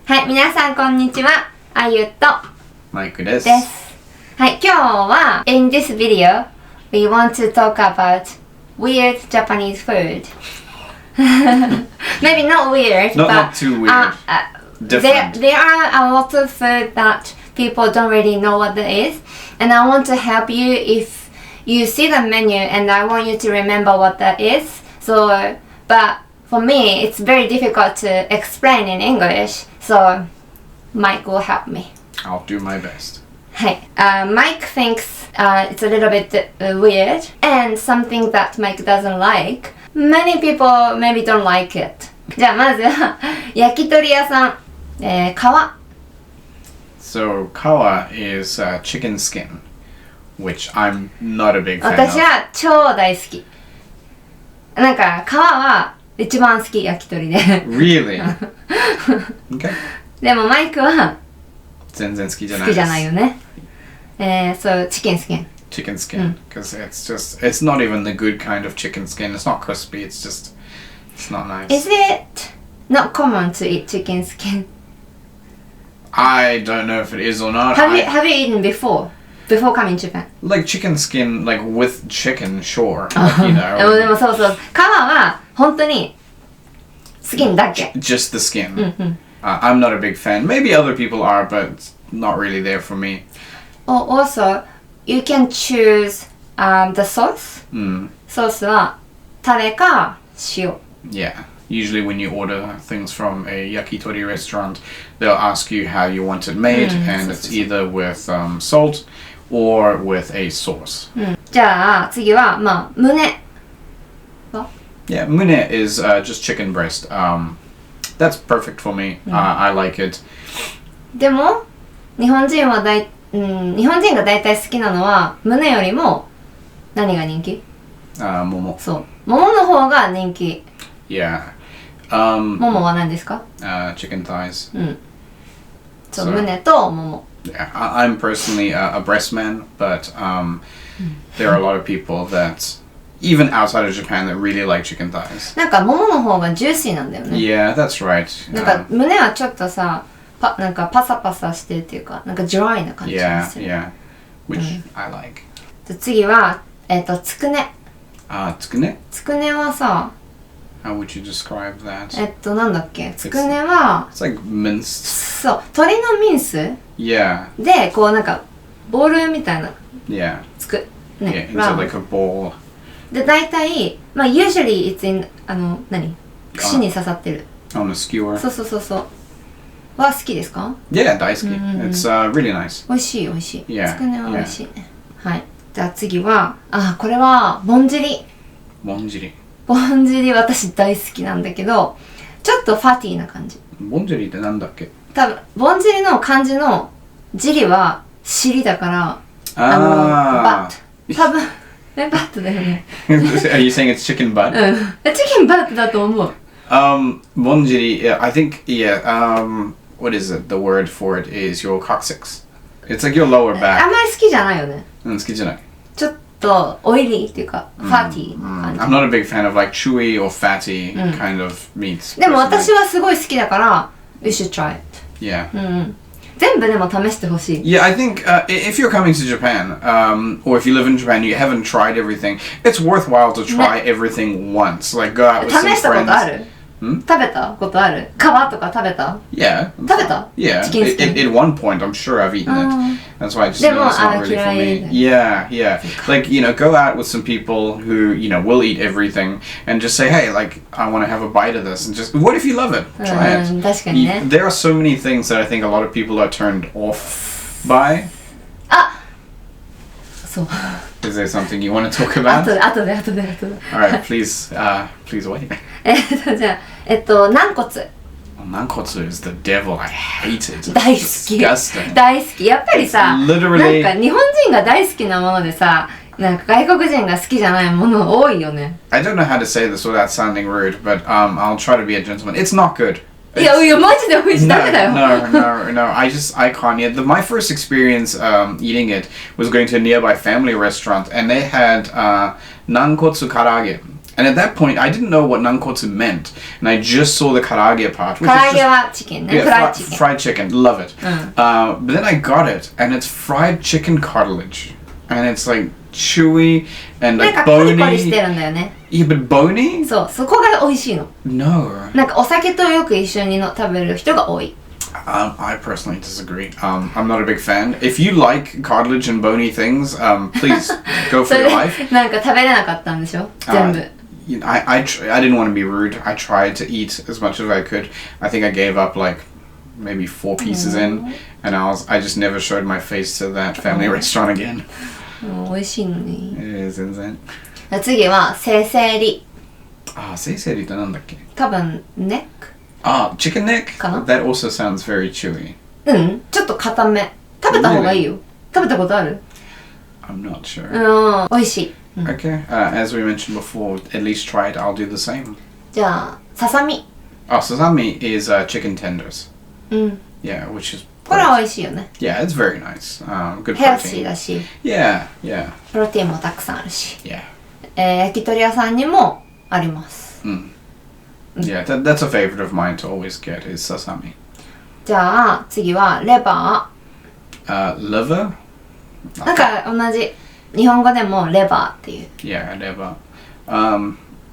はい、皆さんこんにちは。あゆとマイクです。はい、今日は In this video, we want to talk about weird Japanese food. Maybe not weird, Not too weird. Different. There are a lot of food that people don't really know what it is, and I want to help you if you see the menu, and I want you to remember what that is. So, but for me, it's very difficult to explain in English, so Mike will help me. I'll do my best. はい、Mike thinks it's a little bit weird and something that Mike doesn't like. Many people maybe don't like it. じゃあまずは焼き鳥屋さん、皮。So, kawa is chicken skin, which I'm not a big fan 私は超大好き。なんか皮は一番好き、焼き鳥で。Really? Okay. でもマイクは全然好きじゃない好きじゃないよね。そう、チキンスキン。Chicken skin, because it's not even the good kind of chicken skin. It's not crispy. It's not nice. Is it not common to eat chicken skin? I don't know if it is or not. Have you eaten before coming to Japan? Like chicken skin, like with chicken, sure. Like, you で know, もそうそう、皮は本当にスキンだけ。 just the skin. I'm not a big fan. Maybe other people are, but it's not really there for me. Also, you can choose the sauce. ソースはタレか塩。 Yeah. Usually when you order things from a yakitori restaurant, they'll ask you how you want it made, and it's either with salt or with a sauce. じゃあ次はまあ胸。 Yeah, mune is just chicken breast. That's perfect for me. I like it. でも日本人が大体好きなのは胸よりも何が人気？ Momo. そう、ももの方が人気。 Yeah. ももは何ですか？ Chicken thighs. そう、胸ともも。 Yeah, I'm personally a breast man, but there are a lot of people that, even outside of Japan, that really like chicken thighs. なんかももの方がジューシーなんだよね。 Yeah, that's right. なんか胸はちょっとさ、なんかパサパサしてっていうか、なんかドライな感じが Yeah, する。 yeah. Which I like. 次はつくね。 Tsukune? つくねはさ、 How would you describe that? なんだっけ？つくねは It's like minced. そう、鶏のミンス Yeah, でこうなんかボールみたいな yeah. つく Yeah, ね、 into ラーメン like a bowl. で大体まあ usually it's in 串に刺さってる。 On a skewer. そうそうそうそう。は好きですか？ Yeah, daisuki. It's really nice. 美味しい美味しい。 Yeah, つくねは美味しいね。はい。じゃあ次はこれはぼんじり。 Bonjiri. ぼんじり私大好きなんだけど、ちょっとファティーな感じ。 Bonjiri ってなんだっけ？多分ぼんじりの漢字の尻は尻だからバット。多分バットだよね。 Are you saying it's chicken butt? チキンバットだと思う。 Bonjiri, yeah, I think, yeah, what is it? The word for it is your coccyx. It's like your lower あん back. まり好きじゃないよね。好きじゃない。ちょっとオイリーっていうか、ファティーな感 I'm not a big fan of like chewy or fatty kind of meats. じ。でも personally. 私はすごい好きだから、you should try it. Yeah. 全部でも試してほしい。 Yeah, I think if you're coming to Japan, or if you live in Japan, you haven't tried everything, it's worthwhile to try everything once. Like go out with 試 some したことあ friends. る？食べたことある？皮とか食べた？ Yeah. 食べた？ Yeah. Chicken skin. At one point, I'm sure I've eaten it. That's why I just で know も it's not really for me. 嫌い。 Yeah, yeah. Like, you know, go out with some people who, you know, will eat everything and just say, hey, like, I want to have a bite of this. And just, what if you love it? Try it. 確かにね。 There are so many things that I think a lot of people are turned off by. そう。 Is there something you want to talk about? 後で。 Alright, please wait. じゃあ軟骨。 Nankotsu is the devil. I hate it. 大好 It's き。 disgusting. 大好き。やっぱりさ、 It's literally- なんか日本人が大好きなものでさ、なんか外国人が好きじゃないもの多いよね。 I don't know how to say this without sounding rude, but I'll try to be a gentleman. It's not good. いやマジで美味しい。ダメだよ。 No. I can't yet. My first experience eating it was going to a nearby family restaurant, and they had nankotsu karage. And at that point, I didn't know what nankotsu meant. And I just saw the karage part. Which 唐揚 is げ just, はチキンね。フライチキン。 fried chicken. Love it. But then I got it, and it's fried chicken cartilage. And it's like chewy and なん like かコリコリして bony. るんだよね。 Yeah, but bony? そう、そこが美味しいの。 No. なんかお酒とよく一緒に食べる人が多い。I personally disagree. I'm not a big fan. If you like cartilage and bony things, please go そ for れ your life. でなんか食べれなかったんでしょ全部。You know, I didn't want to be rude. I tried to eat as much as I could. I think I gave up like maybe 4 pieces in, and I just never showed my face to that family restaurant again. 美味しいのに。全然。次はせいせいり。せいせいりってなんだっけ？多分ネック。chicken neck? かな？ That also sounds very chewy. ちょっと固め。食べた方がいいよ。食べたことある？ I'm not sure. 美味しい。Okay, as we mentioned before, at least try it. I'll do the same. じゃあささみ。Sasami is chicken tenders. Yeah, which is. これは美味しいよね。Yeah, it's very nice. Good ヘルシー protein. だし、 Yeah, yeah, プロテインもたくさんあるし、 yeah. 焼き鳥屋さんにもあります。Yeah, that's a favorite of mine to always get is sasami. じゃあ次はレバ Liver? ー。なんか同じ日本語でもレバーっていう。 Yeah, liver.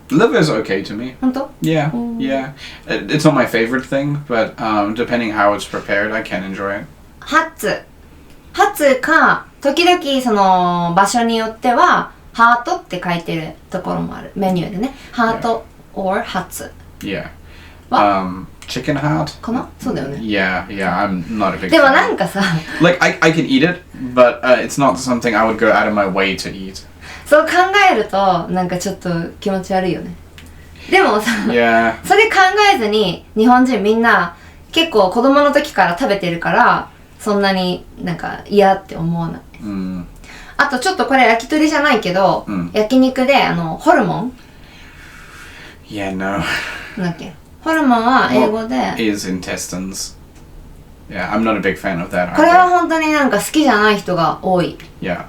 Liver is okay to me. 本当？ Yeah, yeah. It's not my favorite thing, but depending how it's prepared, I can enjoy it. ハツか時々その場所によってはハートって書いてるところもあるメニューでね。ハート or ハツ。 Yeah. What? Chicken heart? かな？そうだよね。 Yeah, I'm not a big でも fan. なんかさ、Like, I can eat it, but it's not something I would go out of my way to eat. そう考えるとなんかちょっと気持ち悪いよね。でもさ、Yeah. それ考えずに日本人みんな結構子供の時から食べてるからそんなになんか嫌って思わない。あとちょっとこれ焼き鳥じゃないけど、焼肉でホルモン Yeah, no. なんだっけホルモンは英語で Is intestines. Yeah, I'm not a big fan of that これは either. 本当になんか好きじゃない人が多い。 Yeah.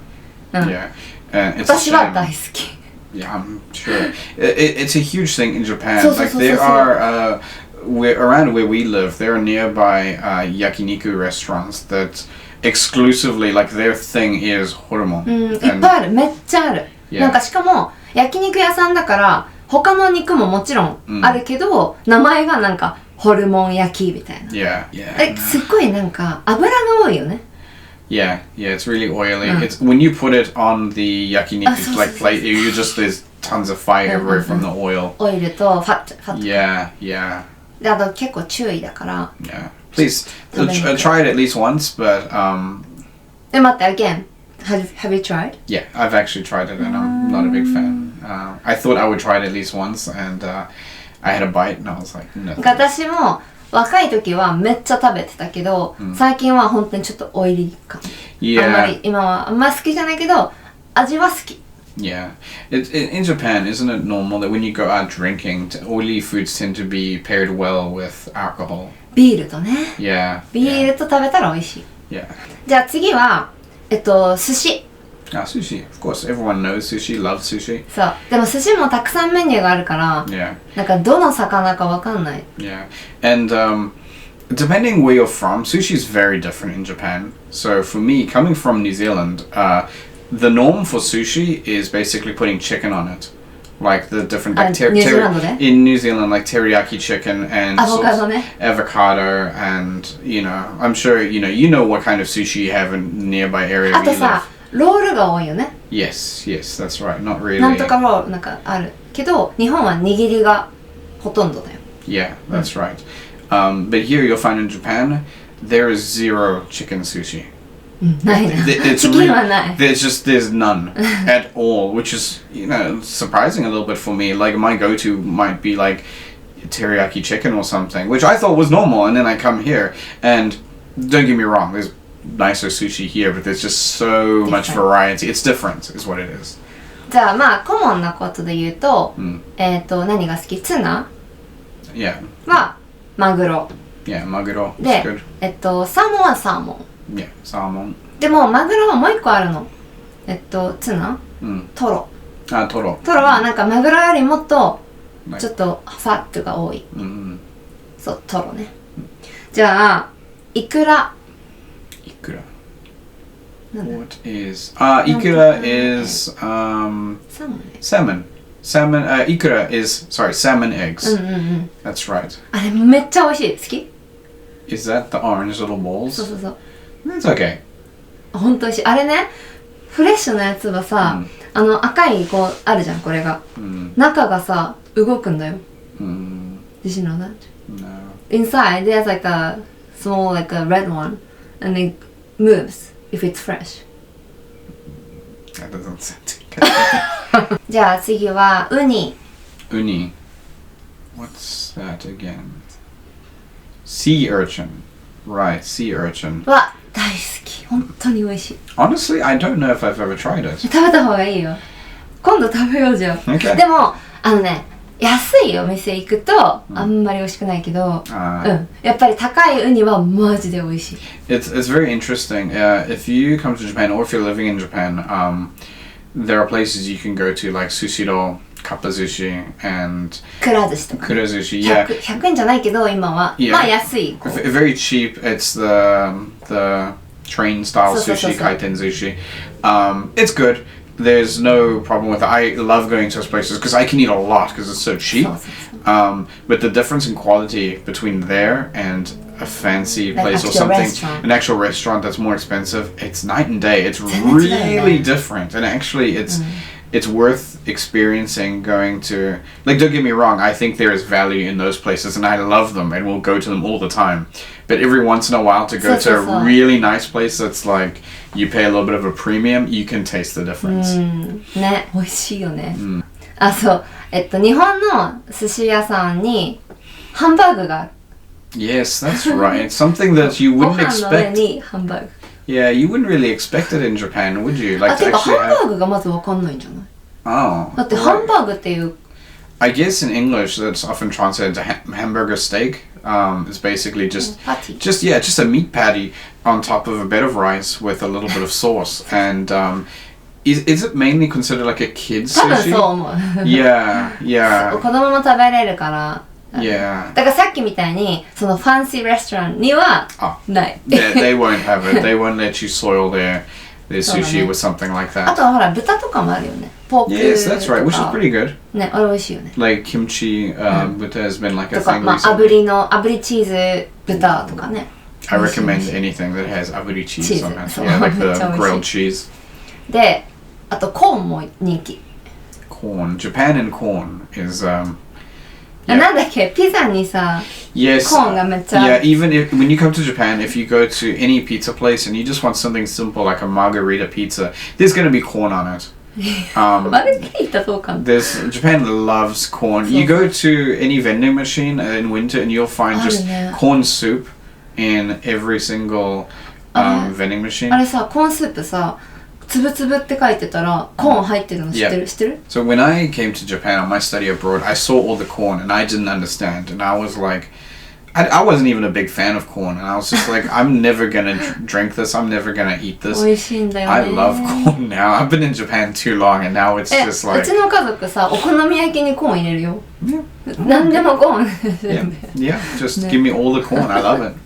うん、 Yeah. And it's a 私は shame. 大好き。 Yeah, I'm sure. It's a huge thing in Japan. So, like so, there so. are, around where we live, there are nearby yakiniku restaurants that exclusively, like their thing is hormone. いっぱいある。めっちゃある。Yeah. なんかしかも焼肉屋さんだから他の肉ももちろんあるけど、名前がなんかホルモン焼きみたいな。Yeah, yeah. すっごいなんか油が多いよね。Yeah, yeah, it's really oily. It's when you put it on the yakiniku like plate, you just there's tons of fire everywhere from the oil. オイルとファット。Yeah, yeah, であと結構注意だから。 yeah. Please try it at least once, but で待って again. Have you tried? yeah, I've actually tried it and I'm not a big fan. I thought I would try it at least once, and I had a bite and I was like, no. 私も若い時はめっちゃ食べてたけど、最近は本当にちょっとオイリーか。あんまり今はあんま好きじゃないけど味は好き。 Yeah, in Japan, isn't it normal that when you go out drinking, oily foods tend to be paired well with alcohol? ビールとね。 Yeah. ビールと食べたら美味しい。 Yeah. じゃあ次は寿司。Sushi. Of course, everyone knows sushi, loves sushi. そう。でも寿司もたくさんメニューがあるから、Yeah. なんかどの魚かわかんない。Yeah. And depending where you're from, sushi is very different in Japan. So for me, coming from New Zealand, the norm for sushi is basically putting chicken on it. Like the different in New Zealand, like teriyaki chicken and avocado, and I'm sure you know what kind of sushi you have in nearby area. あとさ、ロールが多いよね。Yes, that's right. Not really. なんとかロールなんかあるけど、日本は握りがほとんどだよ。Yeah, that's right. But here you'll find in Japan, there is zero chicken sushi. ないな。チキンはない。There's none at all, which is surprising a little bit for me. Like my go-to might be like teriyaki chicken or something, which I thought was normal, and then I come here and don't get me wrong, there's nicer sushi here, but there's just so much variety. It's different, is what it is. じゃあまあコモンなことで言うと、何が好き？ツナ？ Yeah. はマグロ。Yeah, maguro. で、 good. サーモンはサーモン。Yeah, salmon. でもマグロはもう一個あるの。ツナ、トロ。あ、トロ。トロはなんかマグロよりもっとはいちょっとファットが多い。うん。そう、トロね。じゃあ、イクラ。イクラ。なんだ What is... イクラ is... サーモンね。 salmon. Salmon, ikura is, sorry, salmon eggs. うんうんうん。 That's right. あれめっちゃ美味しい。好き？ Is that the orange little そう balls? そうそう。 That's okay. ほんと美味しい。あれね、フレッシュなやつはさ、赤いこうあるじゃん、これが。中がさ、動くんだよ。Did you know that? No. Inside there's like a small like a red one and it moves if it's fresh. That doesn't sound too good. じゃあ次はウニ。 Uni. What's that again? Sea urchin. Right, sea urchin. は大好き。本当に美味しい。 Honestly, I don't know if I've ever tried it. 食べた方がいいよ。今度食べようじゃん。Okay. でも安いお店行くとあんまり美味しくないけど、やっぱり高いウニはマジで美味しい。It's very interesting. If you come to Japan or if you're living in Japan, there are places you can go to like Sushiro, Kappa Sushi, and くら寿司とか。Kura Sushi. Yeah, 100円じゃないけど今は、Yeah. まあ安い。こう very cheap. It's the train style So. sushi, kaiten sushi. It's good. There's no problem with it. I love going to those places because I can eat a lot because it's so cheap. So. But the difference in quality between there and a fancy Like place or actual something, restaurant. an actual restaurant that's more expensive, it's night and day. It's It's really different, and actually, it's worth experiencing going to. Like, don't get me wrong, I think there is value in those places, and I love them, and we'll go to them all the time. But every once in a while, to go to a really nice place that's like you pay a little bit of a premium, you can taste the difference. ね、美味しいよね。あ、そう。日本の寿司屋さんにハンバーグがある。Yes, that's right. Something that you ご wouldn't 飯の上 expect. にハンバーグ。 Yeah, you wouldn't really expect it in Japan, would you? あ、 Like て to かハ actually ンバ have. ーグがまずわかんないんじゃない？ Oh. だってハンバーグっていう。 I guess in English that's often translated to hamburger steak. It's basically just Patty. just a meat patty on top of a bed of rice with a little bit of sauce. And is it mainly considered like a kid's 多分そう sushi? 思う。Yeah, yeah, 子供も食べれるから。 yeah. だからさっきみたいにそのファンシーレストランにはない。They won't have it. They won't let you soil their sushi with something like あ that. とはほら豚とかもあるよね。ポーク Yes, that's right. Which is とか pretty good. ね、あれ美味しいよね。 Like kimchi, but has been like a とか thing まあ recently. 炙りチーズ豚とかね。 I recommend anything that has aburi cheese Cheese. on it. So, Yeah, like the めっちゃ美味しい。 grilled cheese. で、あとコーンも人気。 Corn. Japan and corn is あ yeah. なんだっけピザにさ、 Yes. コーンがめっちゃ。 Yeah, even if when you come to Japan, if you go to any pizza place and you just want something simple like a margarita pizza, there's going to be corn on it. マルゲリータそうかな。 Japan loves corn. You go to any vending machine in winter and you'll find just corn soup in every single vending machine. あれさ、コーンスープさ、つぶつぶって書いてたらコーン入ってるの知ってる？知ってる？ So when I came to Japan on my study abroad, I saw all the corn and I didn't understand, and I was like, I wasn't even a big fan of corn, and I was just like, I'm never gonna drink this. I'm never gonna eat this. 美味しいんだよね。 I love corn now. I've been in Japan too long, and now it's just う like ちの家族さ、お好み焼きにコーン入れるよ。 yeah, 何でもコーン。 yeah. Just give me all the corn. I love it.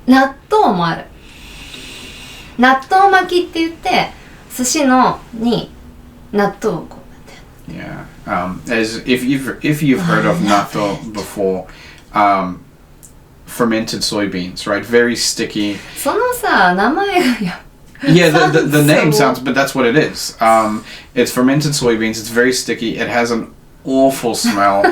納豆もある。納豆巻きって言って寿司のに納豆をこうやって。 Yeah. As if you've heard of natto before, fermented soybeans, right? Very sticky. そのさ名前がや。 Yeah, the name So- sounds, but that's what it is. It's fermented soybeans. It's very sticky. It has an awful smell.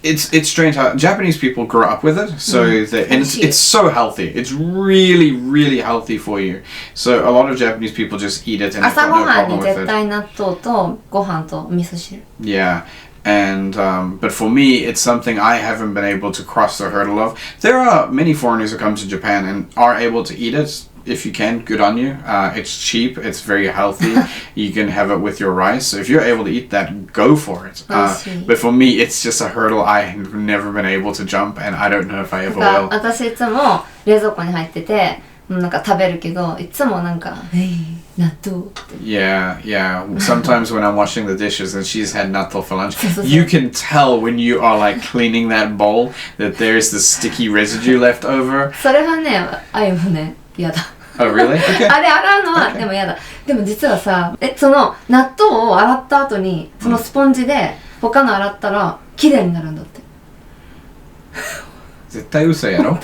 It's strange how Japanese people grow up with it. So and it's so healthy. It's really healthy for you. So a lot of Japanese people just eat it and they've 朝 got ご no はんに problem with 絶 it. 対納豆とご飯と味噌汁。 Yeah. And but for me, it's something I haven't been able to cross the hurdle of. There are many foreigners who come to Japan and are able to eat it. If you can, good on you. It's cheap. It's very healthy. You can have it with your rice. So if you're able to eat that, go for it. I see. But for me, it's just a hurdle I've never been able to jump, and I don't know if I ever なんか will. 私いつも冷蔵庫に入っててなんか食べるけどいつもなんか納豆って。Yeah, yeah. Sometimes when I'm washing the dishes and she's had natto for lunch, you can tell when you are like cleaning that bowl that there's the sticky residue left over. それはね、あゆもね、嫌だ。Oh, really? Okay. あれ洗うのは、でも嫌だ。でも実はさ、その納豆を洗った後に、そのスポンジで他の洗ったら綺麗になるんだって。絶対嘘やろ？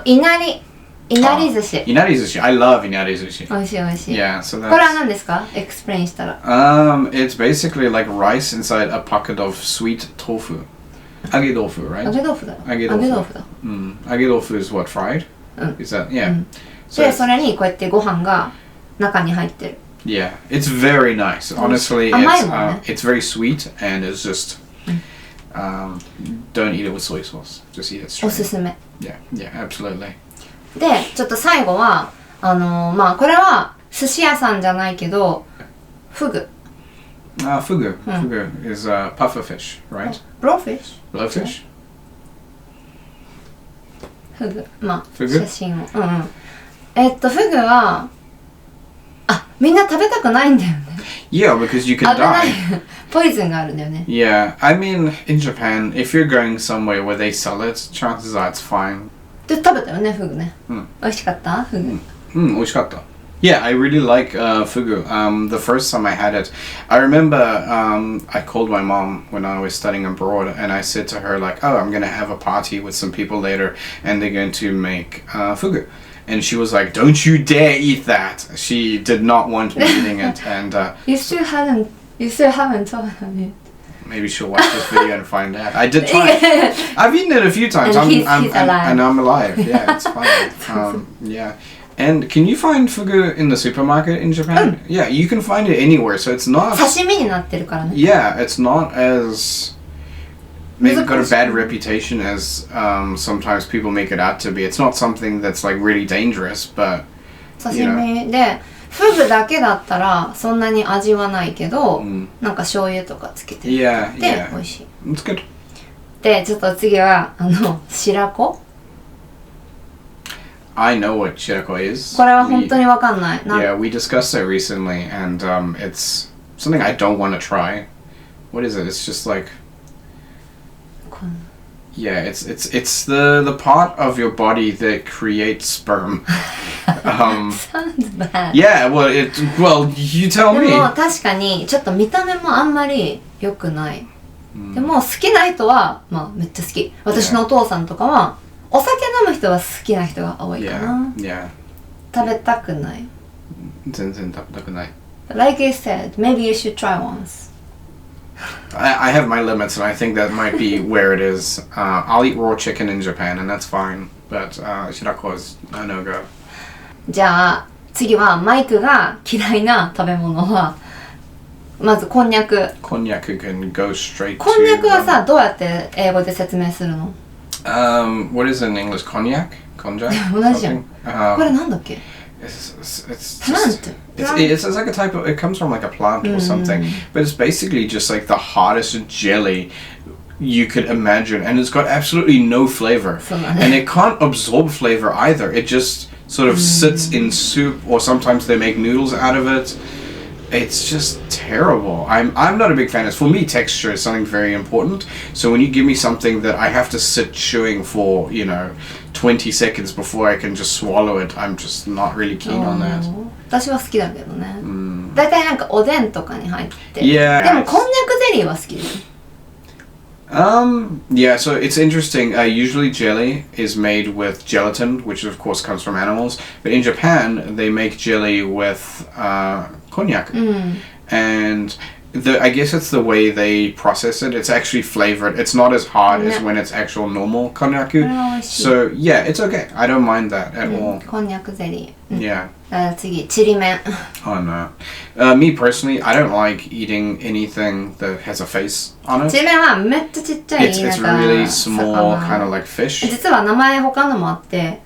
いなり寿司。いなり寿司。I love いなり寿司。美味しい美味しい。Yeah, so that's... これは何ですか？ Explain したら。It's basically like rice inside a pocket of sweet tofu. 揚げ豆腐, right? 揚げ豆腐だよ。揚げ豆腐だ。揚げ豆腐 is what, fried? Is that, yeah. で、それにこうやってご飯が中に入ってる。Yeah, it's very nice. Honestly, it's very sweet and it's just... don't eat it with soy sauce. Just eat it straight. おすすめ。Yeah, yeah, absolutely. で、ちょっと最後は、まあ、これは寿司屋さんじゃないけど、フグ。Fugu. Fugu is puffer fish, right? Blowfish? Blowfish? フグ。まあ、フグ写真を。フグは、みんな食べたくないんだよね。Yeah, because you can 危ない。die. ポイズンがあるんだよね。Yeah, I mean, in Japan, if you're going somewhere where they sell it, chances are it's fine. で、食べたよね、フグね。美味しかったフグ。美味しかった。Yeah, I really like fugu. The first time I had it, I remember I called my mom when I was studying abroad and I said to her like, oh, I'm going to have a party with some people later and they're going to make fugu. And she was like, don't you dare eat that. She did not want me eating it. And You still haven't told her yet. Maybe she'll watch this video and find out. I did try. I've eaten it a few times. And he's alive. And I'm alive. Yeah, it's fine. Yeah. And can you find fugu in the supermarket in Japan? Yeah, you can find it anywhere. So it's not... 刺身になってるからね。Yeah, it's not as... Maybe got a bad reputation as sometimes people make it out to be. It's not something that's like really dangerous, but... 刺身で、フグだけだったらそんなに味はないけど、なんか醤油とかつけてで、美味しい。It's good. で、ちょっと次は、白子I know what shirako is. これは本当にわかんない。Yeah, we discussed it recently, and it's something I don't want to try. What is it? It's just like... Yeah, it's the part of your body that creates sperm. Sounds bad. Yeah, well, you tell me. でも確かにちょっと見た目もあんまり良くない。でも好きな人はまあめっちゃ好き。私のお父さんとかはお酒飲む人は好きな人が多いかな。Yeah. 食べたくない。全然食べたくない。Like you said, maybe you should try once. I have my limits, and I think that might be where it is. I'll eat raw chicken in Japan, and that's fine. But shirako is a no-go. じゃあ次はマイクが嫌いな食べ物はまずこんにゃく。こんにゃく can go straight to... こんにゃくはさ、どうやって英語で説明するの？What is it in English? Konjac? Konjac? 同じじゃん。これなんだっけ？It's plant. It's like a type of... It comes from like a plant or something. But it's basically just like the hardest jelly you could imagine. And it's got absolutely no flavor. And it can't absorb flavor either. It just sort of sits in soup, or sometimes they make noodles out of it. It's just terrible. I'm not a big fan. For me, texture is something very important. So when you give me something that I have to sit chewing for, 20 seconds before I can just swallow it, I'm just not really keen on that. 私は好きだけどね。だいたいなんかおでんとかに入って。Yeah. でもこんにゃくゼリーは好きです。Yeah, so it's interesting. Usually jelly is made with gelatin, which of course comes from animals. But in Japan, they make jelly with konjac. And I guess it's the way they process it. It's actually flavored. It's not as hard as when it's actual normal konjac. So yeah, it's okay. I don't mind that at all. こんにゃくゼリー。Yeah. 次、ちりめん。Oh no. Me personally, I don't like eating anything that has a face on it. ちりめんはめっちゃちっちゃい。It's really small, kind of like fish. 実は名前他のもあって、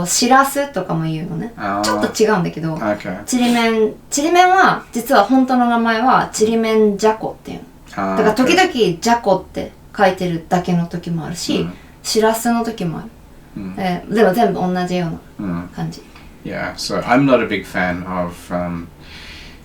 しらすとかも言うのね。ちょっと違うんだけど、ちりめんは実は本当の名前はちりめんじゃこっていう。だから時々じゃこって書いてるだけの時もあるし、しらすの時もある。でも全部同じような感じ。Yeah, so I'm not a big fan of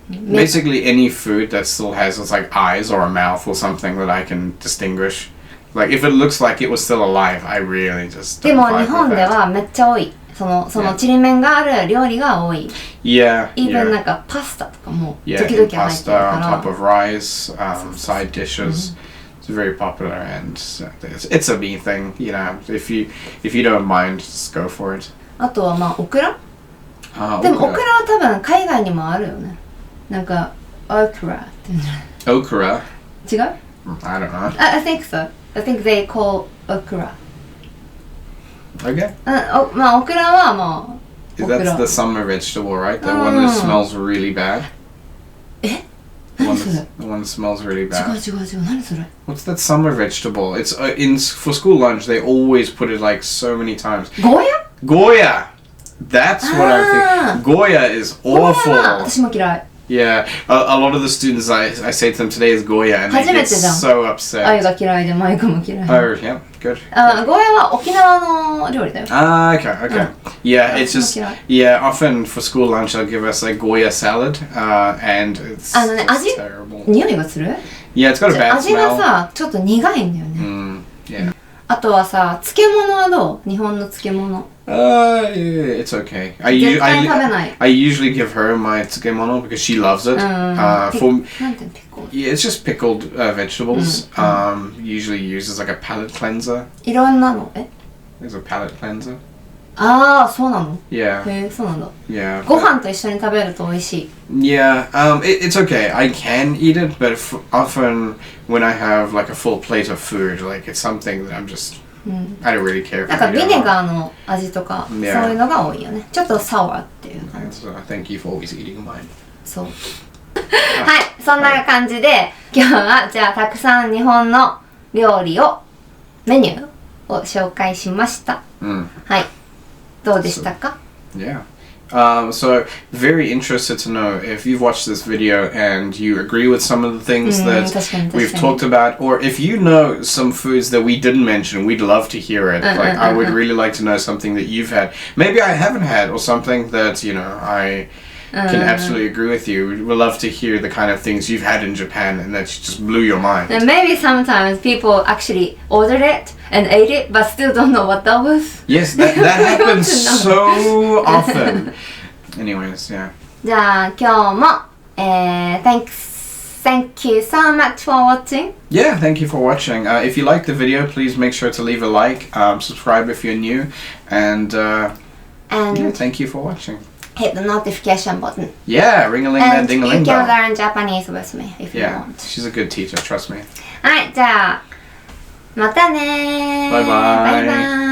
basically any food that still has it's like eyes or a mouth or something that I can distinguish. Like if it looks like it was still alive, I really just で don't も vibe 日本 with で that. はめっちゃ多い。そのちりめんがある料理が多い。Yeah, even yeah. なんかパスタとかも Yeah, 時々 in 入ってる pasta か on ら。 top of rice, side dishes. It's very popular and it's a me thing, you know. If you don't mind, just go for it. あとはまあオクラ。Ah, でもオク okra. ラは多分海外にもあるよね。なんかオクラっていうの。 Okra? 違う？ I don't know. I think so. I think they call okra. Okay. まあオクラはまあオク That's ラ。 the summer vegetable, right? The one that smells really bad. え？ The 何 one それ？ that, the one that smells really 違う bad. 違う違う。何それ？ What's that summer vegetable? It's for school lunch. They always put it like so many times. ゴーヤ？ Goya. That's what I'm thinking. Goya is ゴーヤは awful. 私も嫌い。 Yeah, a lot of the students I say to them today is Goya, and they get 初めてじゃん。 so あゆ upset. が嫌いでマイクも嫌い。 Oh, yeah, good. ゴーヤは沖縄の料理だよ。 Ah, okay, okay. Yeah, it's just Goya. yeah. Often for school lunch, they'll give us like Goya salad, and it's ね、味 terrible. 匂いがする？ Yeah, it's got a bad 味が smell. さ、ちょっと苦いんだよね。 Yeah. あとはさ、漬物はどう？日本の漬物。 Yeah, it's okay. 絶対食べない。 I usually give her my tsukemono because she loves it. For なんていうのピコ？ yeah, it's just pickled vegetables. Usually used as like a palate cleanser. いろんなの？え？ There's a palate cleanser. ああ、そうなの？ Yeah, へえ、そうなんだ。 yeah. ご飯と一緒に食べると美味しい。 Yeah, it's okay. I can eat it, but often when I have like a full plate of food, like it's something that I'm just I don't really care. なんかビネガーの味とか、そう Yeah. いうのが多いよね。ちょっとサワーっていう感 And じ。 so thank you for always eating mine. そう。はい、そんな感じで今日はじゃあたくさん日本の料理をメニューを紹介しました。はい。どうでしたか？ Yeah. So very interested to know if you've watched this video and you agree with some of the things that 確かに確かに。 we've talked about, or if you know some foods that we didn't mention, we'd love to hear it. Like I would really like to know something that you've had. Maybe I haven't had, or something that, you know, I can absolutely agree with you. We'd love to hear the kind of things you've had in Japan and that just blew your mind. And maybe sometimes people actually ordered it and ate it but still don't know what that was. Yes, that happens to know. so often. Anyways, yeah. じゃあ今日もThank you so much for watching. Yeah, thank you for watching. If you liked the video, please make sure to leave a like, subscribe if you're new, and yeah, thank you for watching. Hit the notification button. Yeah, ring-a-ling And and ding-a-ling you can bell. learn Japanese with me if you Yeah, want. she's a good teacher, trust me. はい、じゃあまたねー。バイバイバイバイ。